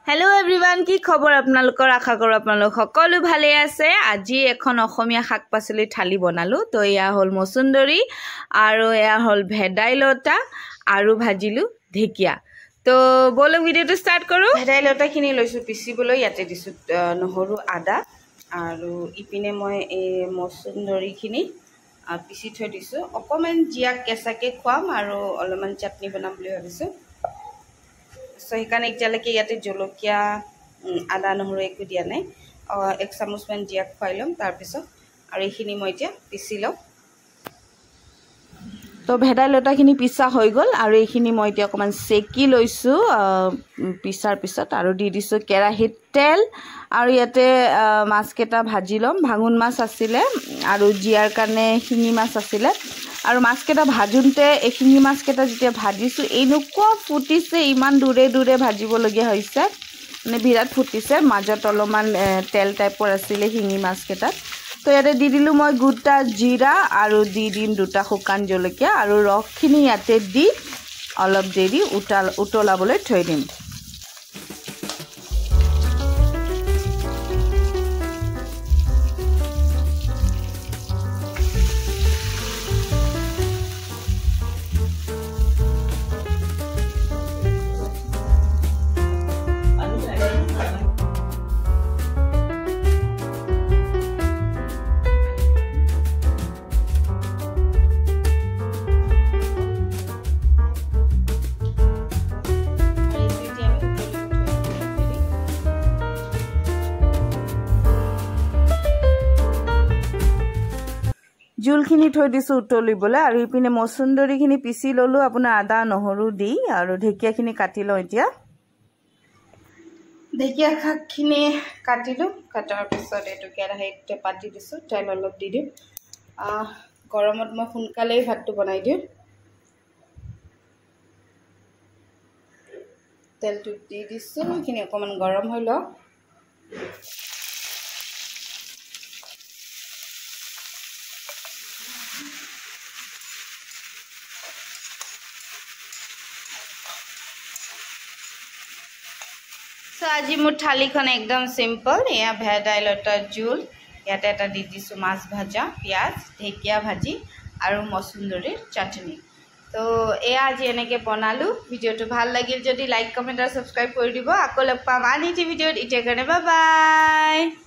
Hello everyone की खबर आपनालोकर आशा करो आपनालोक सकलो भाले आछे। আজি এখন অসমীয়া শাক পাচলি থালি বনালো। তো এয়া হল মসুন্দৰী আৰু এয়া হল ভেদাইলতা আৰু ভাজিলো ঢেকিয়া। তো বলক ভিডিওটো স্টাৰ্ট কৰো। ভেদাইলতাখিনি লৈছো পিচিবলৈ, ইয়াতে দিছো নহৰু আদা আৰু ইপিনে মই এই মসুন্দৰীখিনি পিচি থৈ দিছো। অকমান জিয়া কেঁচাকে খুৱাম আৰু অলপমান চাটনি বনাম বুলি ভাবিছো। So সেইকাৰণে এতিয়ালৈকে ইয়াতে জলকীয়া আদা নহৰু একো দিয়া নাই। 1 চামুচমান জিয়া খুৱাই ল'ম তাৰপিছত আৰু এইখিনি মই এতিয়া পিচি লম। তো ভেদাইলতাখিনি পিছা হৈ গ'ল আৰু এইখিনি মই এতিয়া অকমান সেকি লৈছো পিছাৰ পিছত আৰু দি দিছো কেৰাহীত তেল আৰু ইয়াতে মাছকেটা ভাজি লম। ভাঙুন মাছ আছিলে আৰু জিয়াৰ কাৰণে শিঙি মাছ আছিলে আৰু মাছকেটা ভাজুনতে এই শিঙি মাছকেটা যেতিয়া ভাজিছো এনেকুৱা ফুটিছে, ইমান দূৰে দূৰে ভাজিবলগীয়া হৈছে, মানে বিৰাট ফুটিছে। মাজত অলপমান তেল টাইপৰ আছিলে শিঙি মাছকেটাত। তো ইয়াতে দি দিলো মই গোটা জিৰা আৰু দি দিম দুটা শুকান জলকীয়া আৰু ৰসখিনি ইয়াতে দি অলপ দেৰি উতলাবলৈ থৈ দিম। জুলখিনি থৈ দিছো উতলিবলৈ আৰু ইপিনে মসুন্দৰীখিনি পিচি ললো আপোনাৰ আদা নহৰু দি আৰু ঢেকিয়াখিনি কাটি লওঁ। এতিয়া ঢেকিয়া শাকখিনি কাটিলো, কাটাৰ পিছত এইটো কেৰাহীত পাতি দিছো, তেল অলপ দি দিম। গৰমত মই সোনকালেই ভাতটো বনাই দিওঁ। তেলটো দি দিছো, এইখিনি অকমান গৰম হৈ লওক। So আজি মোৰ থালিখন একদম সিম্পল। এয়া ভেদাইলতাৰ জোল, ইয়াতে এটা দি দিছো মাছ ভাজা, পিঁয়াজ, ঢেকিয়া ভাজি আৰু মসুন্দৰীৰ চাটনি। তো এয়া আজি এনেকৈ বনালো। ভিডিওটো ভাল লাগিল যদি লাইক কমেণ্ট আৰু সাবস্ক্ৰাইব কৰি দিব। আকৌ লগ পাম আন এটি ভিডিঅ'ত। এতিয়াৰ কাৰণে বাই বাই।